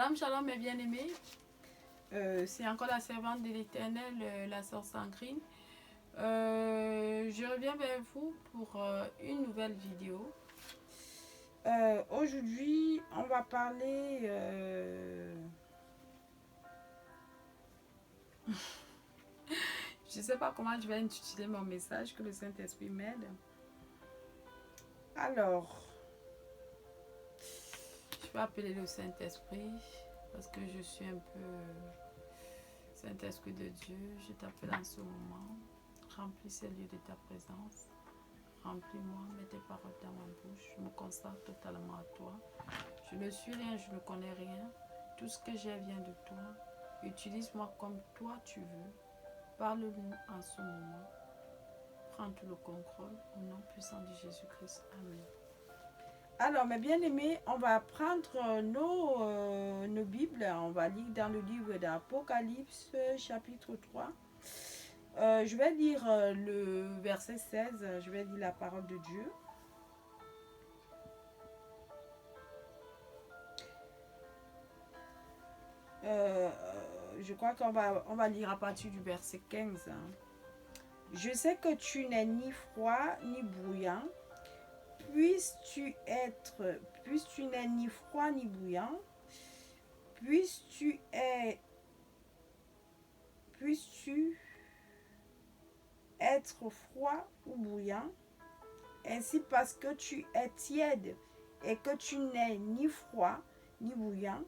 Shalom, shalom mes bien-aimés. C'est encore la servante de l'Éternel, la sœur Sandrine. Je reviens vers vous pour une nouvelle vidéo. Aujourd'hui, on va parler... je ne sais pas comment je vais intituler mon message, que le Saint-Esprit m'aide. Alors, je vais appeler le Saint-Esprit parce que je suis un peu... Saint-Esprit de Dieu, je t'appelle en ce moment. Remplis ces lieux de ta présence. Remplis-moi, mets tes paroles dans ma bouche. Je me consacre totalement à toi. Je ne suis rien, je ne connais rien. Tout ce que j'ai vient de toi. Utilise-moi comme toi tu veux. Parle-nous en ce moment. Prends tout le contrôle. Au nom puissant de Jésus-Christ. Amen. Alors, mes bien-aimés, on va prendre nos Bibles. On va lire dans le livre d'Apocalypse, chapitre 3. Je vais lire le verset 16. Je vais lire la parole de Dieu. Je crois qu'on va lire à partir du verset 15. Je sais que tu n'es ni froid ni bouillant. Puisses-tu n'es ni froid ni bouillant, puisses-tu être froid ou bouillant, ainsi parce que tu es tiède et que tu n'es ni froid ni bouillant,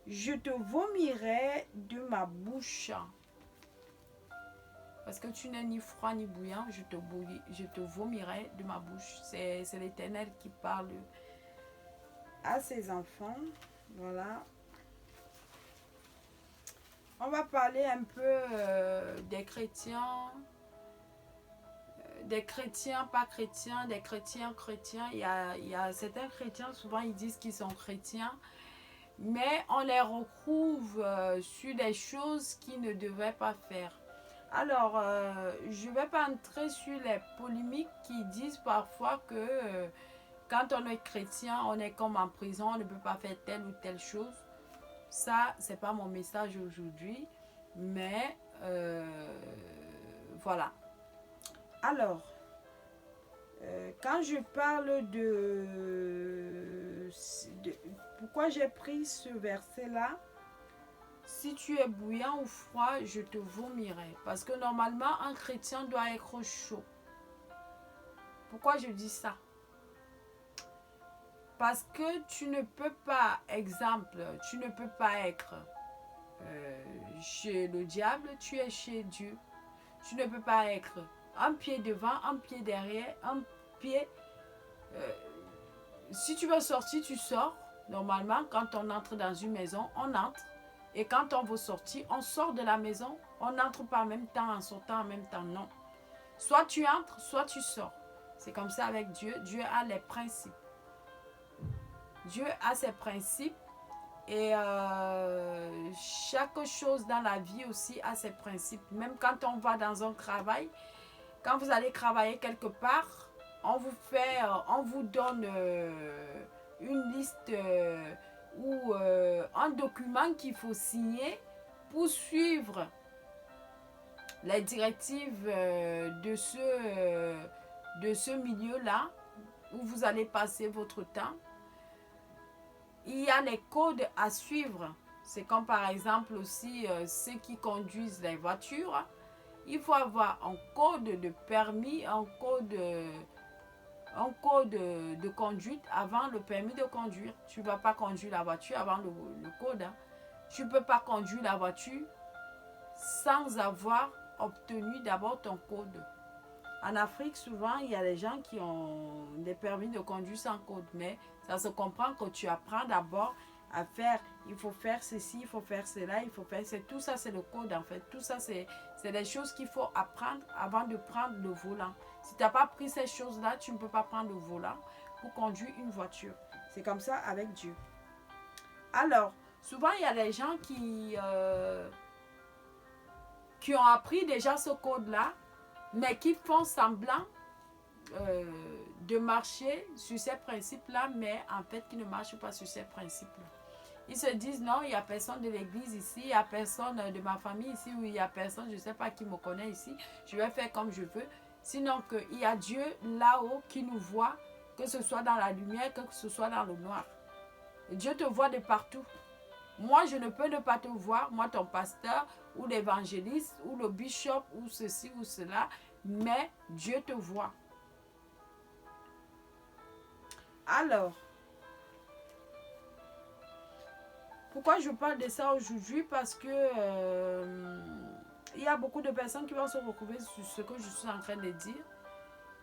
je te vomirai de ma bouche. Parce que tu n'es ni froid ni bouillant, je te vomirai de ma bouche. C'est l'Éternel qui parle à ses enfants. Voilà. On va parler un peu des chrétiens, pas chrétiens, des chrétiens. Il y a certains chrétiens, souvent ils disent qu'ils sont chrétiens, mais on les retrouve sur des choses qu'ils ne devaient pas faire. Alors, je ne vais pas entrer sur les polémiques qui disent parfois que quand on est chrétien, on est comme en prison, on ne peut pas faire telle ou telle chose. Ça, ce n'est pas mon message aujourd'hui, mais voilà. Alors, quand je parle de pourquoi j'ai pris ce verset-là, si tu es bouillant ou froid, je te vomirai. Parce que normalement, un chrétien doit être chaud. Pourquoi je dis ça? Parce que tu ne peux pas, exemple, tu ne peux pas être chez le diable, tu es chez Dieu. Tu ne peux pas être un pied devant, un pied derrière, un pied... si tu veux sortir, tu sors. Normalement, quand on entre dans une maison, on entre. Et quand on veut sortir, on sort de la maison. On n'entre pas en même temps, en sortant en même temps, non. Soit tu entres, soit tu sors. C'est comme ça avec Dieu. Dieu a les principes. Dieu a ses principes. Et chaque chose dans la vie aussi a ses principes. Même quand on va dans un travail, quand vous allez travailler quelque part, on vous donne une liste ou un document qu'il faut signer pour suivre les directives de ce milieu-là où vous allez passer votre temps. Il y a les codes à suivre. C'est comme par exemple aussi ceux qui conduisent les voitures. Il faut avoir un code de permis, un code de conduite avant le permis de conduire. Tu ne vas pas conduire la voiture avant le code. Hein. Tu ne peux pas conduire la voiture sans avoir obtenu d'abord ton code. En Afrique, souvent, il y a des gens qui ont des permis de conduire sans code, mais ça se comprend que tu apprends d'abord à faire, il faut faire ceci, il faut faire cela, il faut faire... Tout ça, c'est le code en fait. Tout ça, c'est des choses qu'il faut apprendre avant de prendre le volant. Si tu n'as pas pris ces choses-là, tu ne peux pas prendre le volant pour conduire une voiture. C'est comme ça avec Dieu. Alors, souvent, il y a des gens qui ont appris déjà ce code-là, mais qui font semblant de marcher sur ces principes-là, mais en fait qui ne marchent pas sur ces principes-là. Ils se disent non, il n'y a personne de l'église ici, il n'y a personne de ma famille ici, ou il n'y a personne, je ne sais pas qui me connaît ici, je vais faire comme je veux. Sinon qu'il y a Dieu là-haut qui nous voit, que ce soit dans la lumière, que ce soit dans le noir. Et Dieu te voit de partout. Moi, je ne peux ne pas te voir, moi ton pasteur, ou l'évangéliste, ou le bishop, ou ceci ou cela, mais Dieu te voit. Alors, pourquoi je parle de ça aujourd'hui? Parce que il y a beaucoup de personnes qui vont se retrouver sur ce que je suis en train de dire.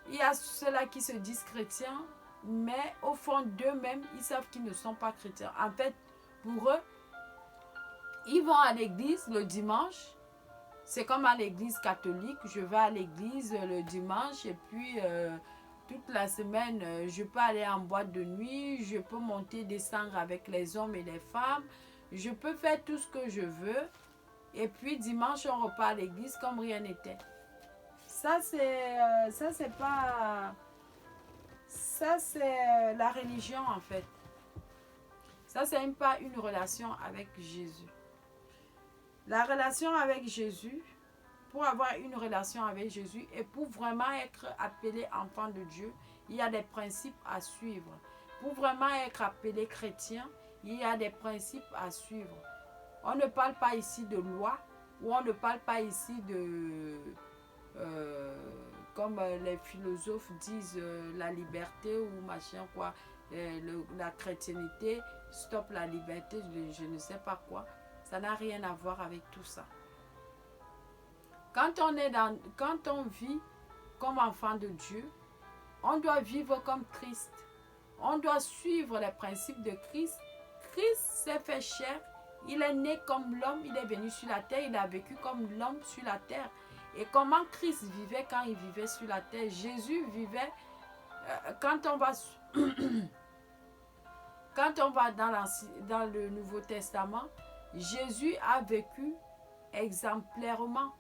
Il y a ceux-là qui se disent chrétiens, mais au fond d'eux-mêmes, ils savent qu'ils ne sont pas chrétiens. En fait, pour eux, ils vont à l'église le dimanche. C'est comme à l'église catholique. Je vais à l'église le dimanche et puis toute la semaine, je peux aller en boîte de nuit. Je peux monter, descendre avec les hommes et les femmes. Je peux faire tout ce que je veux. Et puis dimanche, on repart à l'église comme rien n'était. Ça, c'est pas... Ça, c'est la religion, en fait. Ça, c'est même pas une relation avec Jésus. La relation avec Jésus, pour avoir une relation avec Jésus et pour vraiment être appelé enfant de Dieu, il y a des principes à suivre. Pour vraiment être appelé chrétien, il y a des principes à suivre. On ne parle pas ici de loi, ou on ne parle pas ici de... comme les philosophes disent, la liberté ou machin quoi, la chrétienté, stop la liberté, je ne sais pas quoi. Ça n'a rien à voir avec tout ça. Quand on vit comme enfant de Dieu, on doit vivre comme Christ. On doit suivre les principes de Christ. Christ s'est fait chair. Il est né comme l'homme. Il est venu sur la terre. Il a vécu comme l'homme sur la terre. Et comment Christ vivait quand il vivait sur la terre? Jésus vivait quand on va dans le Nouveau Testament, Jésus a vécu exemplairement.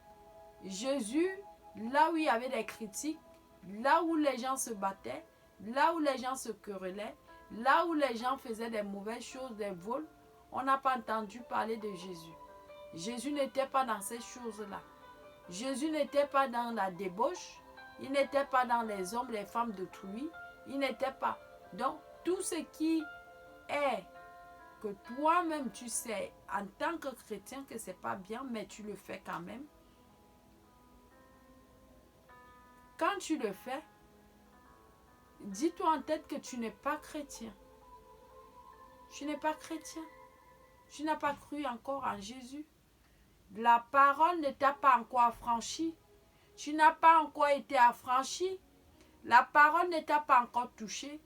Jésus, là où il y avait des critiques, là où les gens se battaient, là où les gens se querellaient, là où les gens faisaient des mauvaises choses, des vols, on n'a pas entendu parler de Jésus. Jésus n'était pas dans ces choses-là. Jésus n'était pas dans la débauche, il n'était pas dans les hommes, les femmes d'autrui, il n'était pas. Donc, tout ce qui est que toi-même tu sais en tant que chrétien que c'est pas bien, mais tu le fais quand même. Quand tu le fais, dis-toi en tête que tu n'es pas chrétien. Tu n'es pas chrétien. Tu n'as pas cru encore en Jésus. La parole ne t'a pas encore affranchi. Tu n'as pas encore été affranchi. La parole ne t'a pas encore touché.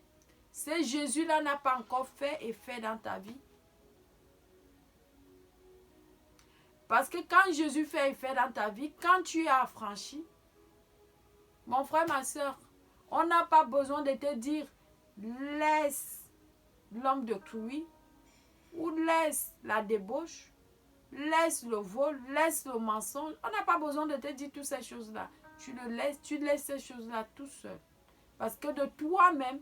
Ce Jésus-là n'a pas encore fait effet dans ta vie. Parce que quand Jésus fait effet dans ta vie, quand tu es affranchi, mon frère, ma soeur, on n'a pas besoin de te dire laisse l'homme de clouis ou laisse la débauche, laisse le vol, laisse le mensonge. On n'a pas besoin de te dire toutes ces choses-là. Tu laisses ces choses-là tout seul. Parce que de toi-même,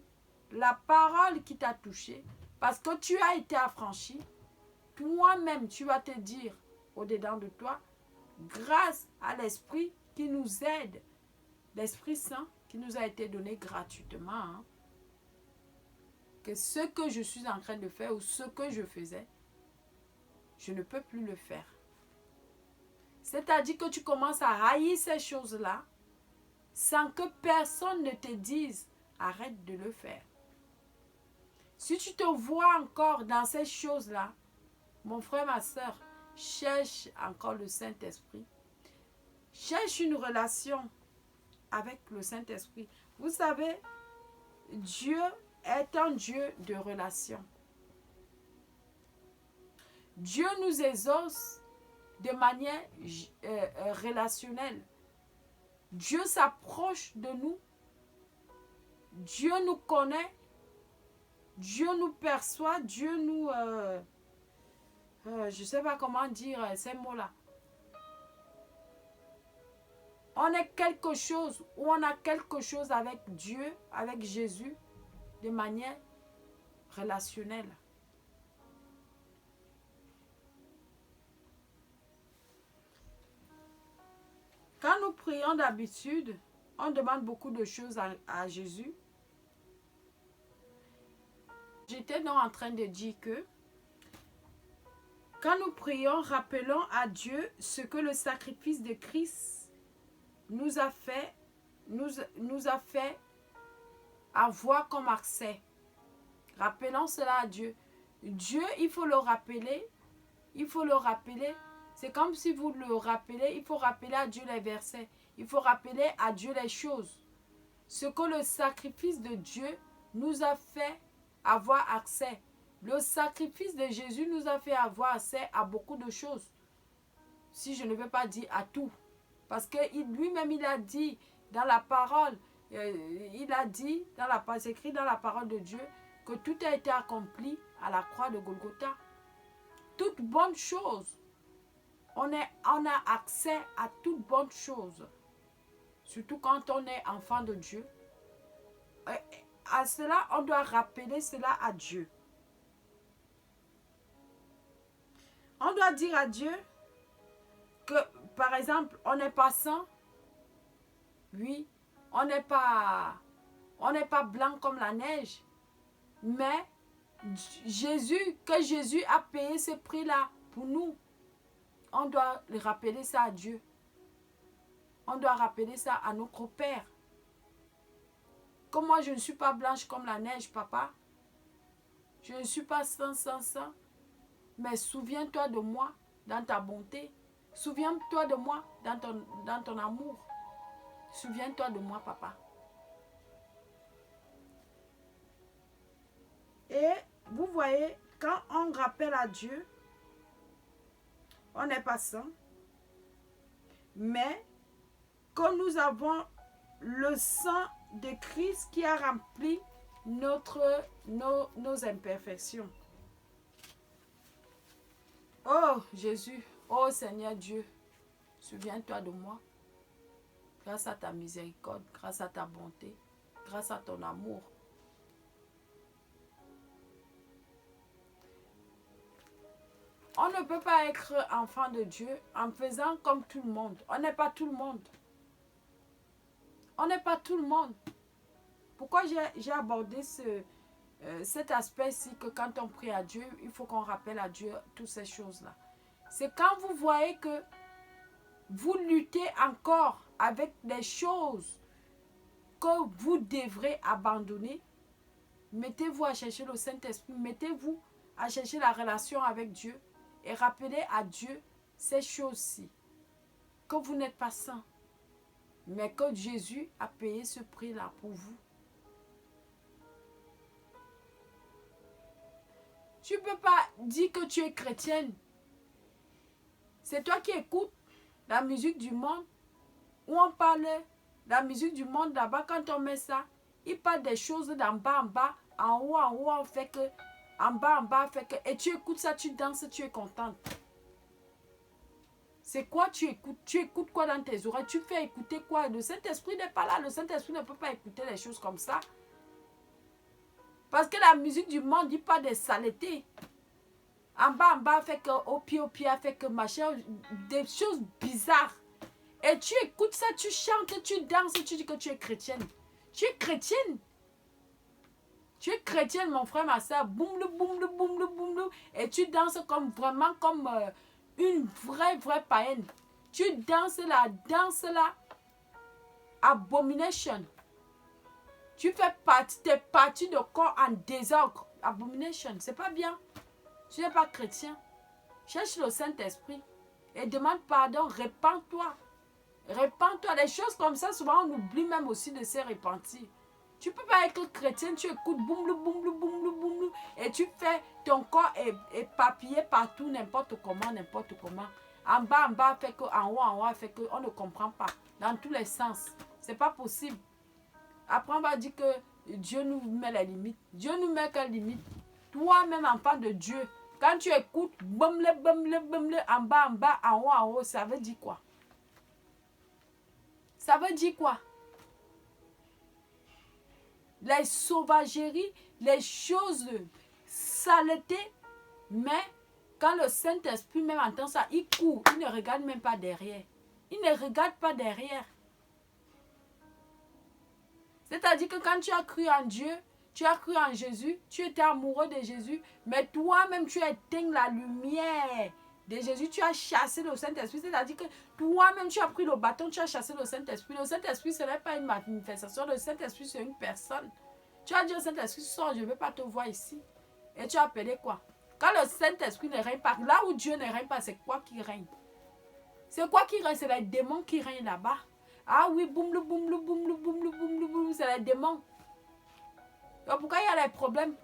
la parole qui t'a touché, parce que tu as été affranchi, toi-même, tu vas te dire au-dedans de toi, grâce à l'Esprit qui nous aide, l'Esprit Saint qui nous a été donné gratuitement, hein, que ce que je suis en train de faire ou ce que je faisais, je ne peux plus le faire. C'est-à-dire que tu commences à haïr ces choses-là sans que personne ne te dise arrête de le faire. Si tu te vois encore dans ces choses-là, mon frère, ma soeur, cherche encore le Saint-Esprit. Cherche une relation avec le Saint-Esprit. Vous savez, Dieu est un Dieu de relation. Dieu nous exauce de manière relationnelle. Dieu s'approche de nous. Dieu nous connaît. Dieu nous perçoit. Dieu nous... je ne sais pas comment dire ces mots-là. On est quelque chose, ou on a quelque chose avec Dieu, avec Jésus, de manière relationnelle. prions d'habitude, on demande beaucoup de choses à Jésus. J'étais donc en train de dire que quand nous prions, rappelons à Dieu ce que le sacrifice de Christ nous a fait avoir comme accès. Rappelons cela à Dieu. Dieu, il faut le rappeler. Il faut le rappeler. C'est comme si vous le rappelez. Il faut rappeler à Dieu les versets. Il faut rappeler à Dieu les choses. Ce que le sacrifice de Dieu nous a fait avoir accès. Le sacrifice de Jésus nous a fait avoir accès à beaucoup de choses. Si je ne veux pas dire à tout. Parce que lui-même, il a dit dans la parole, c'est écrit dans la parole de Dieu, que tout a été accompli à la croix de Golgotha. Toute bonne chose. On a accès à toute bonne chose. Surtout quand on est enfant de Dieu. À cela, on doit rappeler cela à Dieu. On doit dire à Dieu que, par exemple, on n'est pas saint. Oui, on n'est pas blanc comme la neige. Mais Jésus a payé ce prix-là pour nous. On doit rappeler ça à Dieu. On doit rappeler ça à notre Père. Que moi, je ne suis pas blanche comme la neige, papa. Je ne suis pas sans. Mais souviens-toi de moi dans ta bonté. Souviens-toi de moi dans ton amour. Souviens-toi de moi, papa. Et vous voyez, quand on rappelle à Dieu, on n'est pas saint, mais que nous avons le sang de Christ qui a rempli nos imperfections. Oh Jésus, oh Seigneur Dieu, souviens-toi de moi. Grâce à ta miséricorde, grâce à ta bonté, grâce à ton amour. On ne peut pas être enfant de Dieu en faisant comme tout le monde. On n'est pas tout le monde. On n'est pas tout le monde. Pourquoi j'ai abordé cet aspect-ci que quand on prie à Dieu, il faut qu'on rappelle à Dieu toutes ces choses-là. C'est quand vous voyez que vous luttez encore avec des choses que vous devrez abandonner. Mettez-vous à chercher le Saint-Esprit. Mettez-vous à chercher la relation avec Dieu. Et rappelez à Dieu ces choses-ci. Que vous n'êtes pas saint. Mais que Jésus a payé ce prix-là pour vous. Tu ne peux pas dire que tu es chrétienne. C'est toi qui écoutes la musique du monde. Où on parle la musique du monde là-bas. Quand on met ça, il parle des choses d'en bas, en haut, on fait que... En bas, fait que... Et tu écoutes ça, tu danses, tu es contente. C'est quoi tu écoutes? Tu écoutes quoi dans tes oreilles? Tu fais écouter quoi? Le Saint-Esprit n'est pas là. Le Saint-Esprit ne peut pas écouter les choses comme ça. Parce que la musique du monde dit pas des saletés. En bas, fait que au pied, fait que machin, des choses bizarres. Et tu écoutes ça, tu chantes, tu danses, tu dis que tu es chrétienne. Tu es chrétienne. Tu es chrétienne, mon frère, ma soeur. Boum, boum. Et tu danses comme vraiment comme une vraie païenne. Tu danses la danse là. Abomination. Tu fais partie, tes parties de corps en désordre. Abomination. C'est pas bien. Tu n'es pas chrétien. Cherche le Saint-Esprit. Et demande pardon. Répands-toi. Répands-toi. Les choses comme ça, souvent on oublie même aussi de se repentir. Tu ne peux pas être chrétien, tu écoutes boum, et tu fais ton corps éparpillé partout, n'importe comment. En bas, fait que, en haut, fait que, on ne comprend pas. Dans tous les sens. C'est pas possible. Après, on va dire que Dieu nous met les limites. Dieu nous met quelles limites? Toi-même, enfant de Dieu, quand tu écoutes, en bas, en haut, ça veut dire quoi? Ça veut dire quoi? Les sauvageries, les choses saletés, mais quand le Saint-Esprit même entend ça, il court, il ne regarde même pas derrière. Il ne regarde pas derrière. C'est-à-dire que quand tu as cru en Dieu, tu as cru en Jésus, tu étais amoureux de Jésus, mais toi-même tu as éteint la lumière de Jésus, tu as chassé le Saint-Esprit. C'est-à-dire que toi-même tu as pris le bâton, tu as chassé le Saint-Esprit. Le Saint-Esprit, ce n'est pas une manifestation, le Saint-Esprit, c'est une personne. Tu as dit au Saint-Esprit, sors, je ne veux pas te voir ici. Et tu as appelé quoi? Quand le Saint-Esprit ne règne pas, là où Dieu ne règne pas, c'est quoi qui règne? C'est quoi qui règne? C'est les démons qui règnent là-bas. Ah oui, boum, le boum, le boum, le boum, le boum, le boum, c'est les démons. Donc pourquoi il y a des problèmes?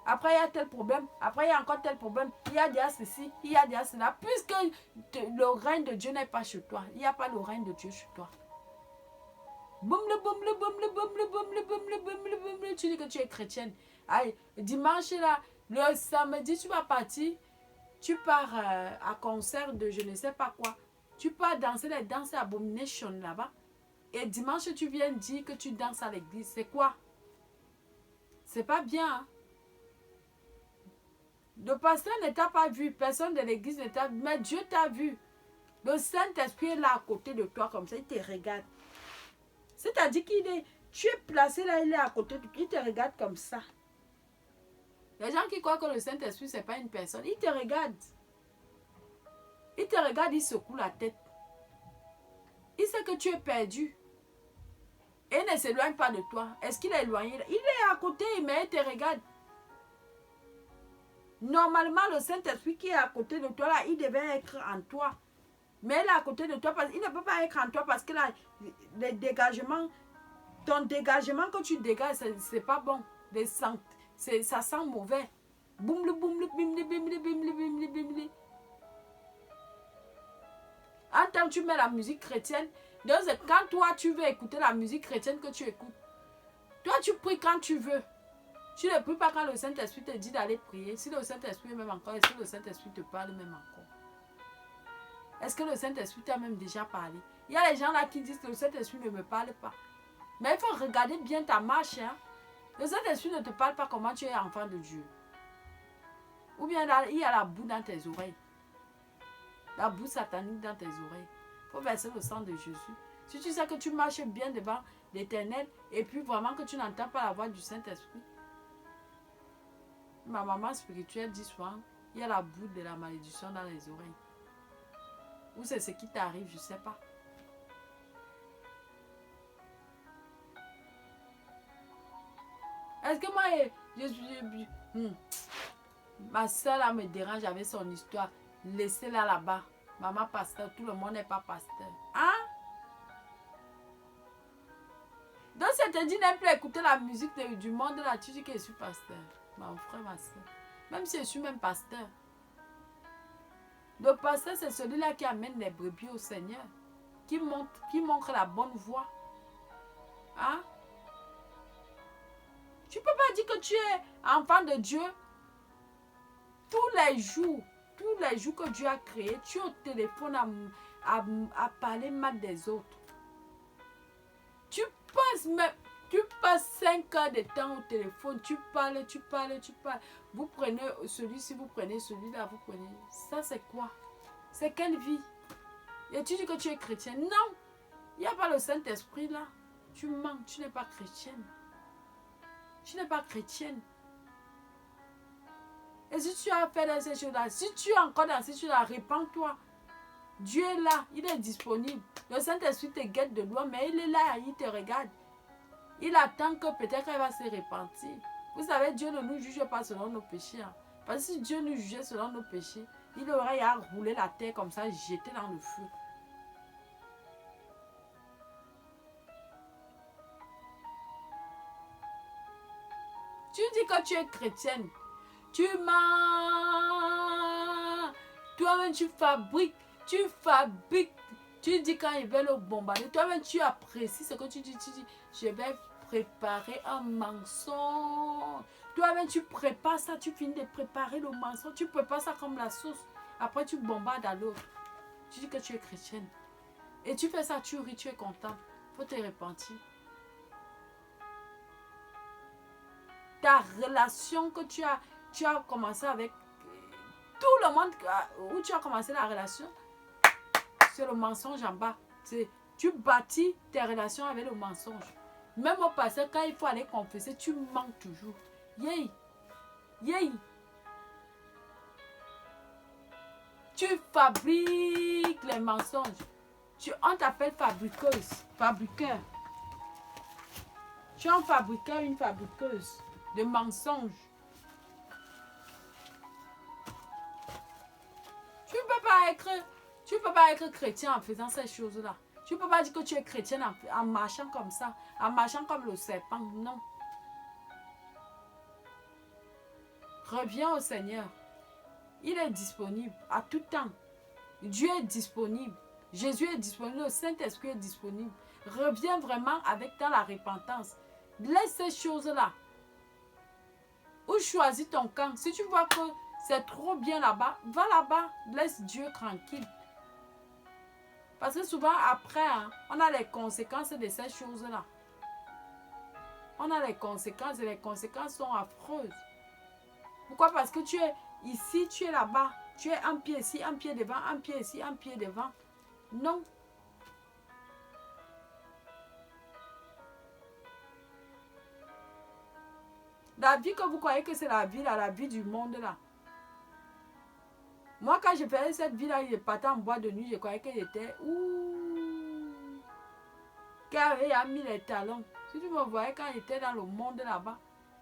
Après, il y a tel problème. Après, il y a encore tel problème. Il y a déjà ceci, il y a déjà cela. Puisque le règne de Dieu n'est pas chez toi. Il n'y a pas le règne de Dieu chez toi. Boum, le boum, le boum, le boum, le boum, le boum, le boum, le boum, le. Tu dis que tu es chrétienne. Aïe, dimanche, là, le samedi, tu vas partir. Tu pars à concert de je ne sais pas quoi. Tu pars danser les danses abomination là-bas. Et dimanche, tu viens dire que tu danses à l'église. C'est quoi? C'est pas bien. Hein? Le pasteur ne t'a pas vu. Personne de l'église ne t'a vu. Mais Dieu t'a vu. Le Saint-Esprit est là à côté de toi comme ça. Il te regarde. C'est-à-dire qu'il est... Tu es placé là, il est à côté de toi. Il te regarde comme ça. Les gens qui croient que le Saint-Esprit, ce n'est pas une personne, il te regarde. Il te regarde, il secoue la tête. Il sait que tu es perdu. Et il ne s'éloigne pas de toi. Est-ce qu'il est éloigné? Il est à côté, mais il te regarde. Normalement, le Saint-Esprit qui est à côté de toi, là, il devait être en toi. Mais il est à côté de toi, parce qu'il ne peut pas être en toi parce que là, les dégagements, ton dégagement que tu dégages, c'est pas bon. Ça sent mauvais. Boum, le boum, le bim, le bim, le bim, le bim, le bim, le. En tant que tu mets la musique chrétienne, donc quand toi tu veux écouter la musique chrétienne que tu écoutes, toi tu pries quand tu veux. Tu ne pries pas quand le Saint-Esprit te dit d'aller prier. Si le Saint-Esprit est même encore, est-ce que le Saint-Esprit te parle même encore? Est-ce que le Saint-Esprit t'a même déjà parlé? Il y a des gens là qui disent que le Saint-Esprit ne me parle pas. Mais il faut regarder bien ta marche. Hein? Le Saint-Esprit ne te parle pas comment tu es enfant de Dieu. Ou bien là, il y a la boue dans tes oreilles. La boue satanique dans tes oreilles. Il faut verser le sang de Jésus. Si tu sais que tu marches bien devant l'Éternel et puis vraiment que tu n'entends pas la voix du Saint-Esprit. Ma maman spirituelle dit souvent, il y a la boue de la malédiction dans les oreilles. Ou c'est ce qui t'arrive, je ne sais pas. Est-ce que moi, ma soeur là me dérange avec son histoire. Laissez-la là-bas. Maman pasteur, tout le monde n'est pas pasteur. Hein? Donc, ça te dit n'aime plus écouter la musique du monde là, tu dis que je suis pasteur. Mon frère, ma soeur. Même si je suis même pasteur. Le pasteur, c'est celui-là qui amène les brebis au Seigneur. Qui montre la bonne voie. Hein? Tu ne peux pas dire que tu es enfant de Dieu. Tous les jours que Dieu a créé, tu es au téléphone à parler mal des autres. Tu passes 5 heures de temps au téléphone, tu parles. Vous prenez celui-ci, vous prenez celui-là, vous prenez... Ça, c'est quoi? C'est quelle vie? Et tu dis que tu es chrétienne? Non! Il n'y a pas le Saint-Esprit là. Tu mens, tu n'es pas chrétienne. Tu n'es pas chrétienne. Et si tu as fait dans ces choses-là, si tu es encore dans ces choses-là, répands-toi. Dieu est là, il est disponible. Le Saint-Esprit te guette de loin, mais il est là, il te regarde. Il attend que peut-être elle va se repentir. Vous savez, Dieu ne nous juge pas selon nos péchés. Hein. Parce que si Dieu nous jugeait selon nos péchés, il aurait à rouler la terre comme ça, jeter dans le feu. Tu dis que tu es chrétienne. Tu mens. Toi-même, tu fabriques. Tu dis quand ils veulent le bombarder. Toi-même, tu apprécies ce que tu dis. Tu dis, je vais préparer un mensonge. Toi-même, tu prépares ça. Tu finis de préparer le mensonge. Tu prépares ça comme la sauce. Après, tu bombardes à l'autre. Tu dis que tu es chrétienne. Et tu fais ça, tu ris, tu es content. Il faut te repentir. Ta relation que tu as commencé avec tout le monde où tu as commencé la relation, c'est le mensonge en bas. Tu bâtis tes relations avec le mensonge. Même au passé, quand il faut aller confesser, tu manques toujours. Yay! Yay! Tu fabriques les mensonges. On t'appelle fabriqueuse, fabriqueur. Tu es un fabriqueur, une fabriqueuse de mensonges. Tu ne peux pas être chrétien en faisant ces choses-là. Tu ne peux pas dire que tu es chrétienne en marchant comme ça, en marchant comme le serpent. Non. Reviens au Seigneur. Il est disponible à tout temps. Dieu est disponible. Jésus est disponible. Le Saint-Esprit est disponible. Reviens vraiment dans la repentance. Laisse ces choses-là. Ou choisis ton camp. Si tu vois que c'est trop bien là-bas, va là-bas. Laisse Dieu tranquille. Parce que souvent après, on a les conséquences de ces choses-là. On a les conséquences et les conséquences sont affreuses. Pourquoi? Parce que tu es ici, tu es là-bas. Tu es un pied ici, un pied devant, un pied ici, un pied devant. Non. La vie que vous croyez que c'est la vie du monde là. Moi, quand je faisais cette vie-là, je partais en boîte de nuit, je croyais qu'elle était... qu'elle avait mis les talons. Si tu me voyais quand j'étais dans le monde là-bas,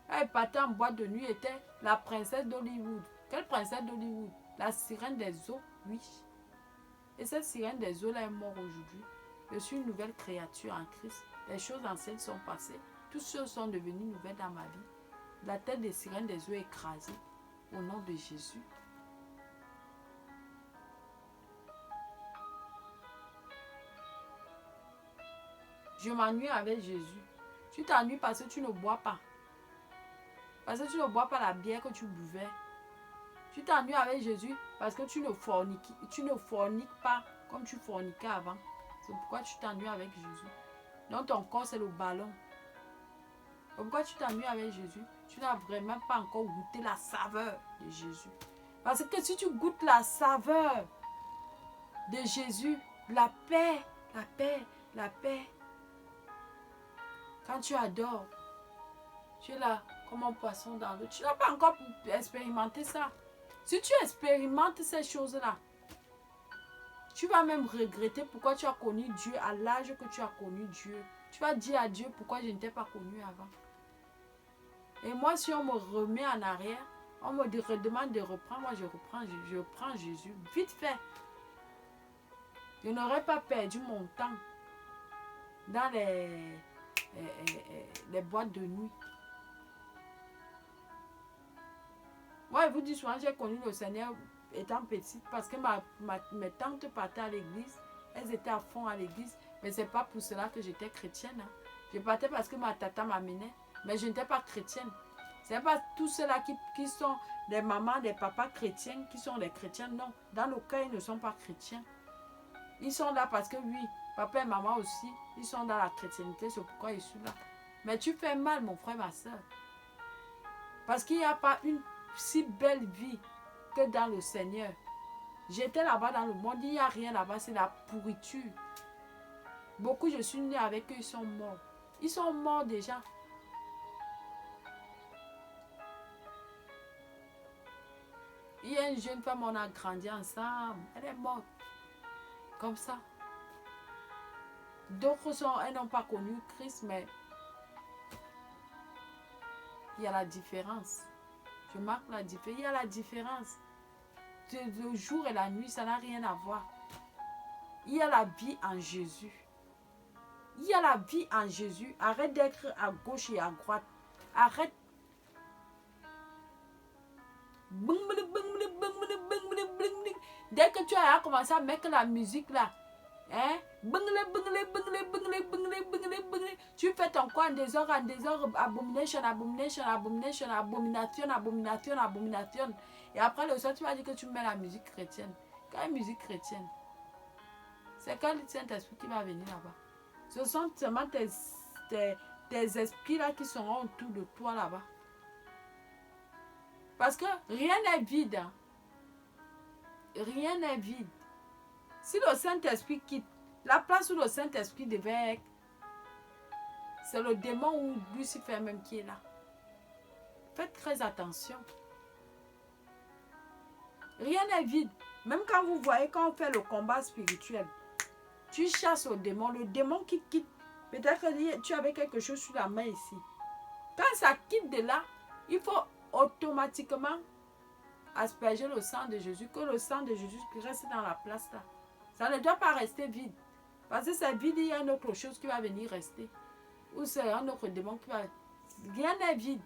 elle partait en boîte de nuit, était la princesse d'Hollywood. Quelle princesse d'Hollywood? La sirène des eaux, oui. Et cette sirène des eaux là est morte aujourd'hui. Je suis une nouvelle créature en Christ. Les choses anciennes sont passées. Toutes choses sont devenues nouvelles dans ma vie. La tête des sirènes des eaux est écrasée. Au nom de Jésus. Je m'ennuie avec Jésus. Tu t'ennuies parce que tu ne bois pas. Parce que tu ne bois pas la bière que tu buvais. Tu t'ennuies avec Jésus parce que tu ne forniques pas comme tu forniquais avant. C'est pourquoi tu t'ennuies avec Jésus. Donc ton corps c'est le ballon. Pourquoi tu t'ennuies avec Jésus? Tu n'as vraiment pas encore goûté la saveur de Jésus. Parce que si tu goûtes la saveur de Jésus, la paix, la paix, la paix. Quand tu adores, tu es là comme un poisson dans l'eau. Tu n'as pas encore expérimenté ça. Si tu expérimentes ces choses-là, tu vas même regretter pourquoi tu as connu Dieu à l'âge que tu as connu Dieu. Tu vas dire à Dieu pourquoi je ne t'ai pas connu avant. Et moi, si on me remet en arrière, on me redemande de reprendre, moi je reprends Jésus. Vite fait. Je n'aurais pas perdu mon temps dans les boîtes de nuit. Moi, je vous dis souvent, j'ai connu le Seigneur étant petite parce que mes tantes partaient à l'église. Elles étaient à fond à l'église. Mais ce n'est pas pour cela que j'étais chrétienne. Je partais parce que ma tata m'amenait. Mais je n'étais pas chrétienne. Ce n'est pas tous ceux-là qui sont des mamans, des papas chrétiens qui sont des chrétiens. Non, dans le cas, ils ne sont pas chrétiens. Ils sont là parce que oui, papa et maman aussi, ils sont dans la chrétienté. C'est pourquoi ils sont là. Mais tu fais mal, mon frère, ma soeur. Parce qu'il n'y a pas une si belle vie que dans le Seigneur. J'étais là-bas dans le monde, il n'y a rien là-bas, c'est la pourriture. Beaucoup, je suis née avec eux, ils sont morts. Ils sont morts déjà. Il y a une jeune femme, on a grandi ensemble. Elle est morte. Comme ça. D'autres elles n'ont pas connu Christ, mais il y a la différence. Je marque la différence. Il y a la différence. Le jour et la nuit, ça n'a rien à voir. Il y a la vie en Jésus. Il y a la vie en Jésus. Arrête d'être à gauche et à droite. Arrête. Dès que tu as commencé à mettre la musique là, hein? Tu fais ton quoi en désordre, abomination, abomination, abomination, abomination, abomination, abomination. Et après le soir, tu vas dire que tu mets la musique chrétienne. Quelle musique chrétienne? C'est quand le Saint-Esprit qui va venir là-bas. Ce sont seulement tes esprits là qui seront autour de toi là-bas. Parce que rien n'est vide. Hein? Rien n'est vide. Si le Saint-Esprit quitte, la place où le Saint-Esprit devait être, c'est le démon ou Lucifer même qui est là. Faites très attention. Rien n'est vide. Même quand vous voyez, quand on fait le combat spirituel, tu chasses le démon qui quitte. Peut-être que tu avais quelque chose sur la main ici. Quand ça quitte de là, il faut automatiquement asperger le sang de Jésus, que le sang de Jésus reste dans la place là. Ça ne doit pas rester vide. Parce que c'est vide, il y a une autre chose qui va venir rester. Ou c'est un autre démon qui va... Rien n'est vide.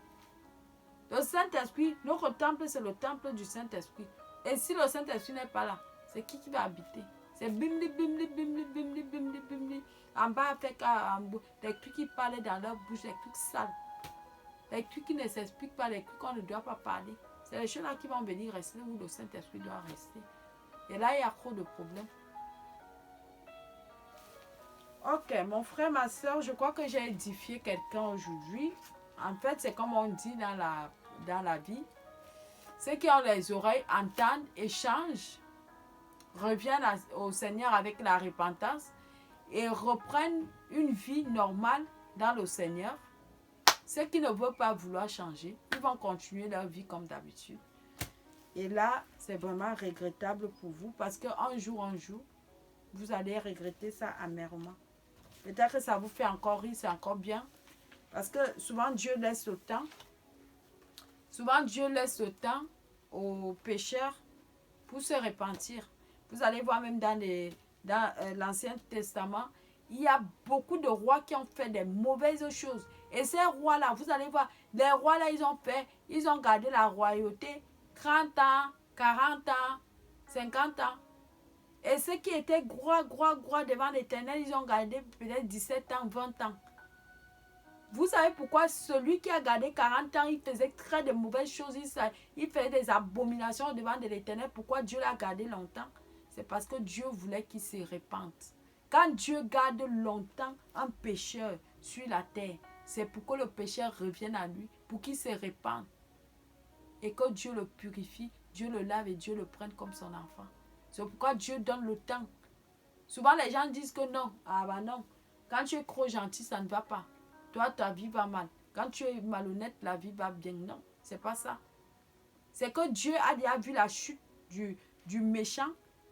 Le Saint-Esprit, notre temple, c'est le temple du Saint-Esprit. Et si le Saint-Esprit n'est pas là, c'est qui va habiter? C'est bimli, bimli, bimli, bimli, bimli, bimli. En bas, avec des trucs qui parlent dans leur bouche, des trucs sales. Des trucs qui ne s'expliquent pas, des trucs qu'on ne doit pas parler. C'est les choses-là qui vont venir rester où le Saint-Esprit doit rester. Et là, il y a trop de problèmes. Ok, mon frère, ma soeur, je crois que j'ai édifié quelqu'un aujourd'hui. En fait, c'est comme on dit dans la vie. Ceux qui ont les oreilles entendent, échangent, reviennent au Seigneur avec la repentance et reprennent une vie normale dans le Seigneur. Ceux qui ne veulent pas vouloir changer, ils vont continuer leur vie comme d'habitude. Et là, c'est vraiment regrettable pour vous parce qu'un jour, vous allez regretter ça amèrement. Peut-être que ça vous fait encore rire, c'est encore bien. Parce que souvent, Dieu laisse le temps. Souvent, Dieu laisse le temps aux pécheurs pour se repentir. Vous allez voir même dans l'Ancien Testament, il y a beaucoup de rois qui ont fait des mauvaises choses. Et ces rois-là, vous allez voir, les rois-là, ils ont gardé la royauté 30 ans, 40 ans, 50 ans. Et ceux qui étaient gros devant l'Éternel, ils ont gardé peut-être 17 ans, 20 ans. Vous savez pourquoi celui qui a gardé 40 ans, il faisait très de mauvaises choses, il faisait des abominations devant l'Éternel. Pourquoi Dieu l'a gardé longtemps? C'est parce que Dieu voulait qu'il se répande. Quand Dieu garde longtemps un pécheur sur la terre, c'est pour que le pécheur revienne à lui, pour qu'il se répande. Et que Dieu le purifie, Dieu le lave et Dieu le prenne comme son enfant. C'est pourquoi Dieu donne le temps. Souvent les gens disent que non. Ah bah non. Quand tu es trop gentil, ça ne va pas. Toi, ta vie va mal. Quand tu es malhonnête, la vie va bien. Non, c'est pas ça. C'est que Dieu a déjà vu la chute du méchant.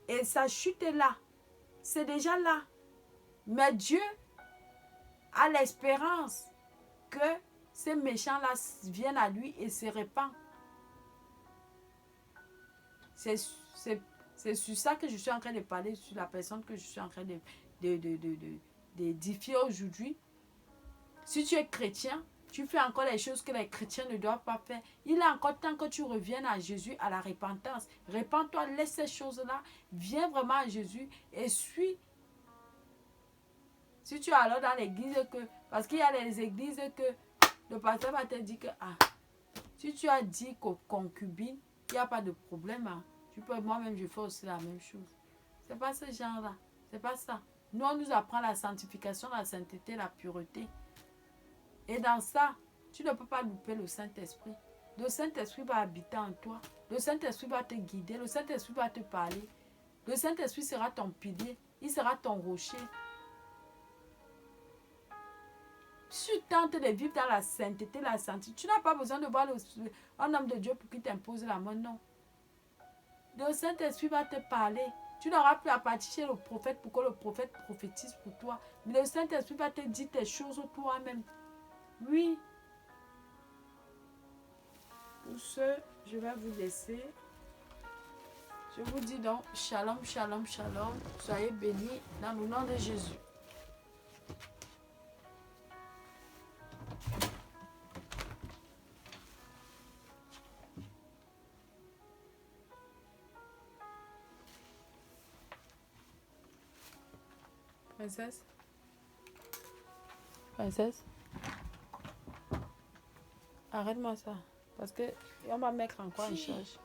Et sa chute est là. C'est déjà là. Mais Dieu a l'espérance que ces méchants-là viennent à lui et se répandent. C'est sur ça que je suis en train de parler, sur la personne que je suis en train d'édifier aujourd'hui. Si tu es chrétien, tu fais encore les choses que les chrétiens ne doivent pas faire. Il est encore temps que tu reviennes à Jésus, à la repentance. Repends-toi, laisse ces choses-là. Viens vraiment à Jésus et suis. Si tu es alors dans l'église, parce qu'il y a des églises que le pasteur va te dire que si tu as dit concubine, il n'y a pas de problème. Moi-même, je fais aussi la même chose. Ce n'est pas ce genre-là. Ce n'est pas ça. Nous, on nous apprend la sanctification, la sainteté, la pureté. Et dans ça, tu ne peux pas louper le Saint-Esprit. Le Saint-Esprit va habiter en toi. Le Saint-Esprit va te guider. Le Saint-Esprit va te parler. Le Saint-Esprit sera ton pilier. Il sera ton rocher. Si tu tentes de vivre dans la sainteté, la sainteté, tu n'as pas besoin de voir un homme de Dieu pour qu'il t'impose la main, non. Le Saint-Esprit va te parler. Tu n'auras plus à partir chez le prophète pour que le prophète prophétise pour toi. Mais le Saint-Esprit va te dire tes choses toi-même. Oui. Pour ce, je vais vous laisser. Je vous dis donc, shalom, shalom, shalom. Soyez bénis dans le nom de Jésus. Princesse? Princesse? Arrête-moi ça. Parce que on va mettre encore en charge.